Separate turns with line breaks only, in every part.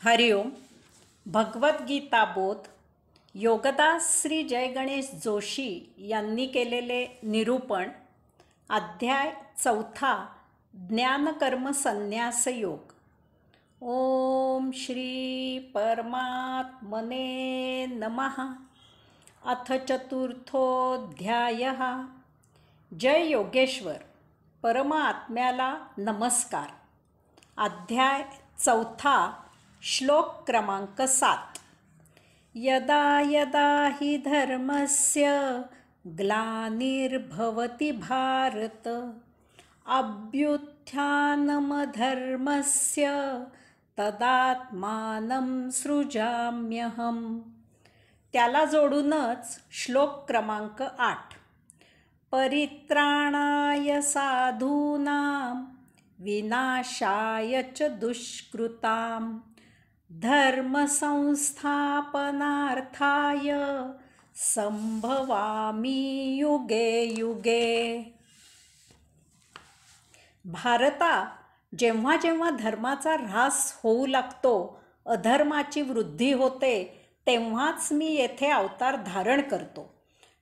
हरिओम. भगवद्गीता बोध योगदास श्री जय गणेश जोशी यांनी केलेले निरूपण. अध्याय 4. ज्ञानकर्म संन्यास योग. ओम श्री परमात्मने नमः. अथ चतुर्थोऽध्यायः. जय योगेश्वर. परमात्म्याला नमस्कार. अध्याय 4. श्लोक क्रमांक 7. यदा यदा हि धर्मस्य ग्लानिर्भवति भारत अभ्युत्थानमधर्मस्य तदात्मानं सृजाम्यहम्. त्याला जोडूनच श्लोक क्रमांक 8. परित्राणाय साधूनां विनाशाय च दुष्कृतां धर्मसंस्थापनार्थाय संभवामि युगे युगे. भारता, जेव्हा जेव्हा धर्माचा ऱ्हास होऊ लागतो, अधर्माची वृद्धी होते, तेव्हाच मी येथे अवतार धारण करतो.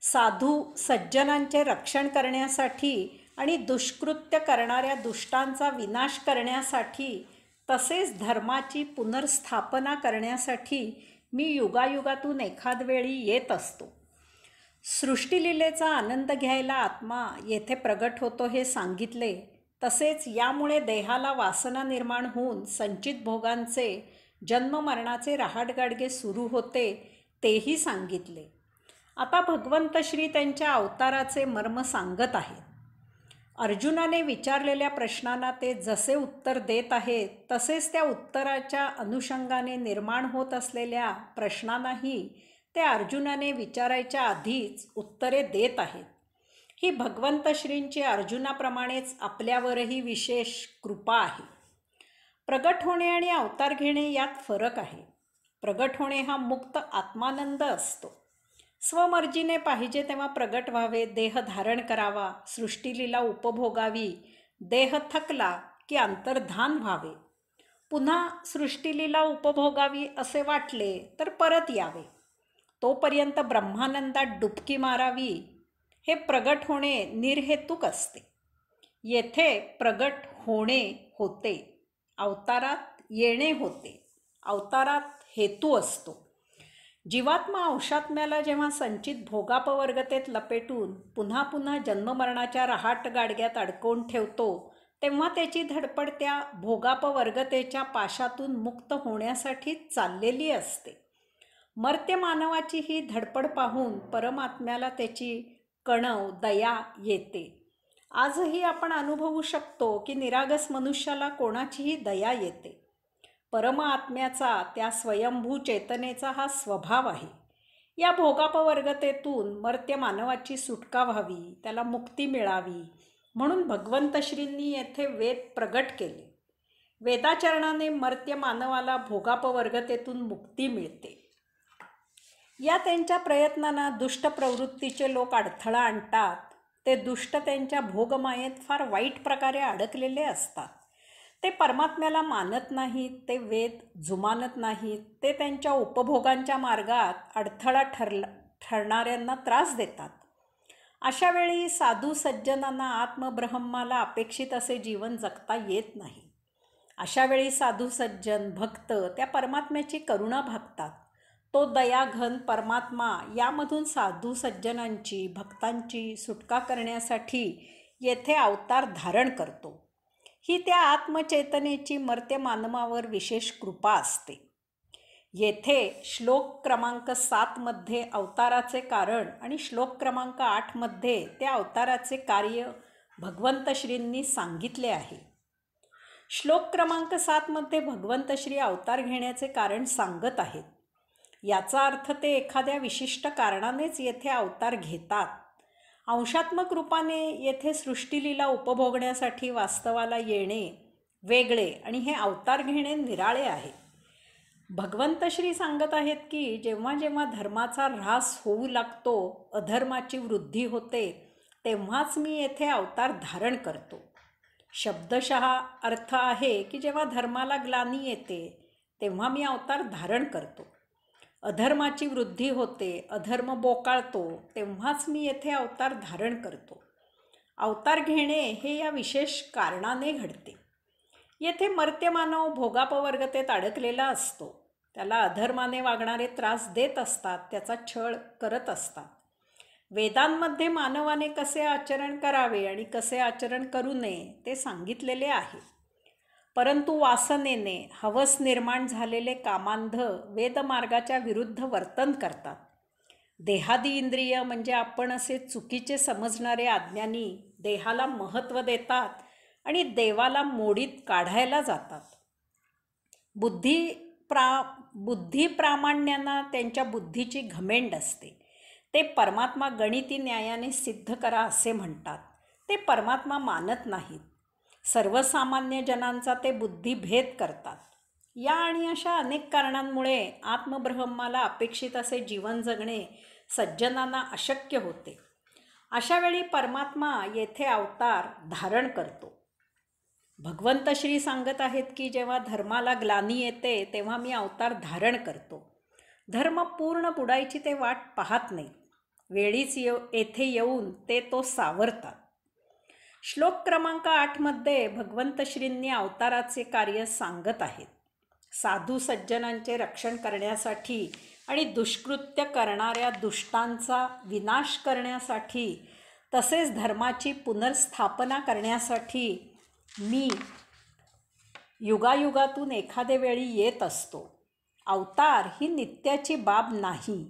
साधू सज्जनांचे रक्षण करण्यासाठी आणि दुष्कृत्य करणाऱ्या दुष्टांचा विनाश करण्यासाठी, तसेच धर्माची पुनर्स्थापना करण्यासाठी मी युगायुगातून एखाद वेळी येत असतो. सृष्टीलीलेचा आनंद घ्यायला आत्मा येथे प्रगट होतो हे सांगितले. तसेच यामुळे देहाला वासना निर्माण होऊन संचित भोगांचे जन्ममरणाचे रहाटगाडगे सुरू होते तेही सांगितले. आता भगवंत श्री त्यांच्या अवताराचे मर्म सांगत आहेत. अर्जुनाने विचारलेल्या प्रश्नांना ते जसे उत्तर देत आहेत, तसेच त्या उत्तराच्या अनुषंगाने निर्माण होत असलेल्या प्रश्नांनाही ते अर्जुनाने विचारायच्या आधीच उत्तरे देत आहेत. ही भगवंत श्रींची अर्जुनाप्रमाणेच आपल्यावरही विशेष कृपा आहे. प्रगट होणे आणि अवतार घेणे यात फरक आहे. प्रगट होणे हा मुक्त आत्मानंद असतो. स्वमर्जीने पाहिजे तेव्हा प्रगट व्हावे, देह धारण करावा, सृष्टीलीला उपभोगावी, देह थकला की अंतर्धान व्हावे, पुन्हा सृष्टीलीला उपभोगावी असे वाटले तर परत यावे, तोपर्यंत ब्रह्मानंदात डुबकी मारावी. हे प्रगट होणे निर्हेतुक असते. येथे प्रगट होणे होते, अवतारात येणे होते. अवतारात हेतू असतो. जीवात्मा अंशात्म्याला जेव्हा संचित भोगापवर्गतेत लपेटून पुन्हा पुन्हा जन्ममरणाच्या रहाट गाडग्यात अडकवून ठेवतो, तेव्हा त्याची धडपड त्या भोगापवर्गतेच्या पाशातून मुक्त होण्यासाठी चाललेली असते. मर्त्य मानवाची ही धडपड पाहून परमात्म्याला त्याची कणव दया येते. आजही आपण अनुभवू शकतो की निरागस मनुष्याला कोणाचीही दया येते. परमात्म्याचा, त्या स्वयंभू चेतनेचा हा स्वभाव आहे. या भोगापवर्गतेतून मर्त्य मानवाची सुटका व्हावी, त्याला मुक्ती मिळावी, म्हणून भगवंत श्रींनी येथे वेद प्रगट केले. वेदाचरणाने मर्त्य मानवाला भोगापवर्गतेतून मुक्ती मिळते. या त्यांच्या प्रयत्नांना दुष्ट प्रवृत्तीचे लोक अडथळा आणतात. ते दुष्ट त्यांच्या भोगमायेत फार वाईट प्रकारे अडकलेले असतात. ते परमात्म्याला मानत नाहीत, ते वेद जुमानत नाहीत, ते त्यांच्या उपभोगांच्या मार्गात अडथळा ठरणाऱ्यांना त्रास देतात. अशा वेळी साधू सज्जनांना आत्मब्रह्माला अपेक्षित असे जीवन जगता येत नाही. अशा वेळी साधू सज्जन भक्त त्या परमात्म्याची करुणा भागतात. तो दयाघन परमात्मा यामधून साधू सज्जनांची, भक्तांची सुटका करण्यासाठी येथे अवतार धारण करतो. ही त्या आत्मचेतनेची मर्त्य मानवावर विशेष कृपा असते. येथे श्लोक क्रमांक 7 मध्ये अवताराचे कारण आणि श्लोक क्रमांक 8 मध्ये त्या अवताराचे कार्य भगवंत श्रींनी सांगितले आहे. श्लोक क्रमांक 7 मध्ये भगवंत श्री अवतार घेण्याचे कारण सांगत आहेत. याचा अर्थ ते एखाद्या विशिष्ट कारणानेच येथे अवतार घेतात. अंशात्मक रूपाने येथे सृष्टीलीला उपभोगण्यासाठी वास्तवाला येणे वेगळे आणि हे अवतार घेणे निराळे आहे. भगवंत श्री सांगत आहेत की जेव्हा जेव्हा धर्माचा ऱ्हास होऊ लागतो, अधर्माची वृद्धी होते, तेव्हाच मी येथे अवतार धारण करतो. शब्दशः अर्थ आहे की जेव्हा धर्माला ग्लानी येते, तेव्हा मी अवतार धारण करतो. अधर्माची वृद्धी होते, अधर्म बोकाळतो, तेव्हाच मी येथे अवतार धारण करतो. अवतार घेणे हे या विशेष कारणाने घडते. येथे मर्त्य मानव भोगापवर्गतेत अडकलेला असतो. त्याला अधर्माने वागणारे त्रास देत असतात, त्याचा छळ करत असतात. वेदांमध्ये मानवाने कसे आचरण करावे आणि कसे आचरण करू नये ते सांगितलेले आहे. परंतु वासनेने हवस निर्माण झालेले कामांध वेदमार्गाच्या विरुद्ध वर्तन करतात. देहादी इंद्रिय म्हणजे आपण असे चुकीचे समजणारे अज्ञानी देहाला महत्त्व देतात आणि देवाला मोडीत काढायला जातात. बुद्धिप्रामाण्यानं त्यांच्या बुद्धीची घमेंड असते. ते परमात्मा गणिती न्यायाने सिद्ध करा असे म्हणतात. ते परमात्मा मानत नाहीत. सर्वसामान्य जनांचा ते बुद्धिभेद करतात. या आणि अशा अनेक कारणांमुळे आत्मब्रह्माला अपेक्षित असे जीवन जगणे सज्जनांना अशक्य होते. अशावेळी परमात्मा येथे अवतार धारण करतो. भगवंत श्री सांगत आहेत की जेव्हा धर्माला ग्लानी येते तेव्हा मी अवतार धारण करतो. धर्म पूर्ण बुडायची ते वाट पाहत नाही. वेळीच येथे येऊन ते तो सावरतात. श्लोक क्रमांक 8 मध्ये भगवंत श्रींनी अवताराचे कार्य सांगत आहेत. साधू सज्जनांचे रक्षण करण्यासाठी आणि दुष्कृत्य करणाऱ्या दुष्टांचा विनाश करण्यासाठी तसेच धर्माची पुनर्स्थापना करण्यासाठी मी युगायुगातून एखादे वेळी येत असतो. अवतार ही नित्याची बाब नाही.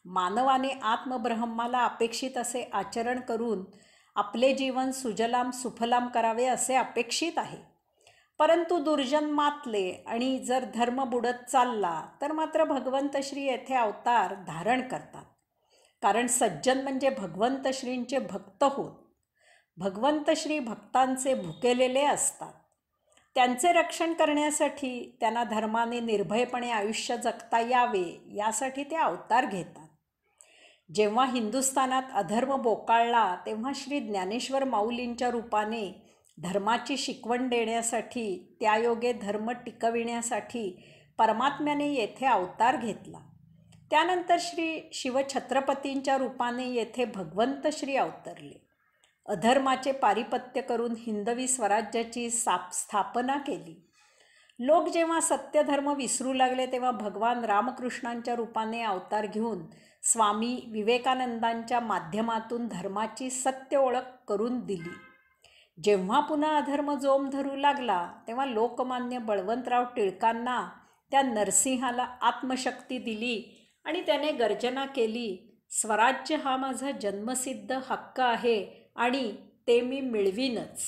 मानवाने आत्मब्रह्माला अपेक्षित असे आचरण करून आपले जीवन सुजलाम सुफलाम करावे असे अपेक्षित आहे. परंतु दुर्जन मातले आणि जर धर्म बुडत चालला तर मात्र भगवंत श्री येथे अवतार धारण करतात. कारण सज्जन म्हणजे भगवंत श्रींचे भक्त होत. भगवंत श्री भक्तांचे भुकेलेले असतात. त्यांचे रक्षण करण्यासाठी त्यांना धर्माने निर्भयपणे आयुष्य जगता यावे यासाठी ते अवतार घेतात. जेव्हा हिंदुस्थानात अधर्म बोकाळला तेव्हा श्री ज्ञानेश्वर माऊलींच्या रूपाने धर्माची शिकवण देण्यासाठी त्यायोगे धर्म टिकविण्यासाठी परमात्म्याने येथे अवतार घेतला. त्यानंतर श्री शिवछत्रपतींच्या रूपाने येथे भगवंत श्री अवतरले. अधर्माचे पारिपत्य करून हिंदवी स्वराज्याची स्थापना केली. लोक जेव्हा सत्यधर्म विसरू लागले तेव्हा भगवान रामकृष्णांच्या रूपाने अवतार घेऊन स्वामी विवेकानंदांच्या माध्यमातून धर्माची सत्य ओळख करून दिली. जेव्हा पुन्हा अधर्म जोम धरू लागला तेव्हा लोकमान्य बळवंतराव टिळकांना त्या नरसिंहाला आत्मशक्ती दिली आणि त्याने गर्जना केली, स्वराज्य हा माझा जन्मसिद्ध हक्क आहे आणि ते मी मिळवीनच.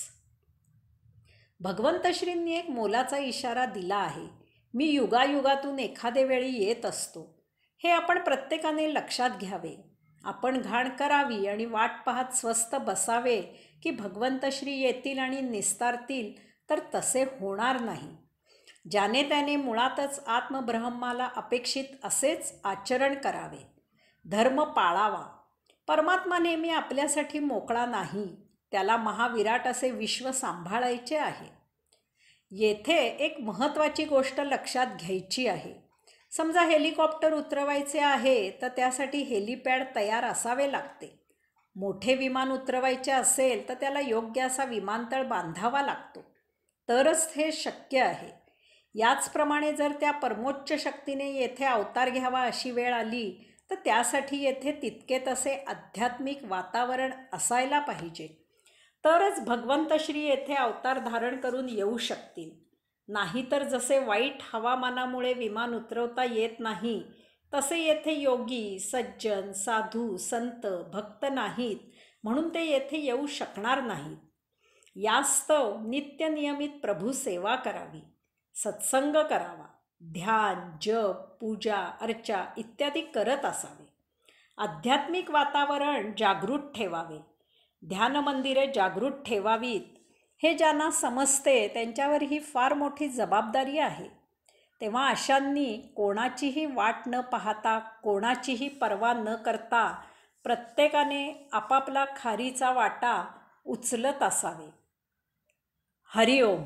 भगवंत श्रींनी एक मोलाचा इशारा दिला आहे. मी युगायुगातून एखादे वेळी येत असतो. हे आपण प्रत्येकाने लक्षात घ्यावे. आपण घाण करावी आणि वाट पाहत स्वस्थ बसावे की भगवंत श्री येतील आणि निस्तारतील, तर तसे होणार नाही. ज्याने त्याने मुळातच आत्मब्रह्माला अपेक्षित असेच आचरण करावे. धर्म पाळावा. परमात्मा नेहमी आपल्यासाठी मोकळा नाही. त्याला महाविराट असे विश्व सांभाळायचे आहे. येथे एक महत्त्वाची गोष्ट लक्षात घ्यायची आहे. समजा हेलिकॉप्टर उतरवायचे आहे तर त्यासाठी हेलिपॅड तयार असावे लागते. मोठे विमान उतरवायचे असेल तर त्याला योग्य असा विमानतळ बांधावा लागतो, तरच हे शक्य आहे. याचप्रमाणे जर त्या परमोच्च शक्तीने येथे अवतार घ्यावा अशी वेळ आली तर त्यासाठी येथे तितके तसे आध्यात्मिक वातावरण असायला पाहिजे. तरच भगवंत श्री येथे अवतार धारण करून येऊ शकतील. नाहीतर जसे वाईट हवामानामुळे विमान उतरवता येत नाही तसे येथे योगी, सज्जन, साधू, संत, भक्त नाहीत म्हणून ते येथे येऊ शकणार नाहीत. यास्तव नित्यनियमित प्रभू सेवा करावी, सत्संग करावा, ध्यान, जप, पूजा, अर्चा इत्यादी करत असावे. आध्यात्मिक वातावरण जागृत ठेवावे. ध्यान मंदिरे जागृत ठेवावीत. हे ज्यांना समजते त्यांच्यावर ही फार मोठी जबाबदारी आहे. तेव्हा अशांनी कोणाचीही वाट न पाहता, कोणाचीही पर्वा न करता प्रत्येकाने आपापला खारीचा वाटा उचलत असावे. हरिओम.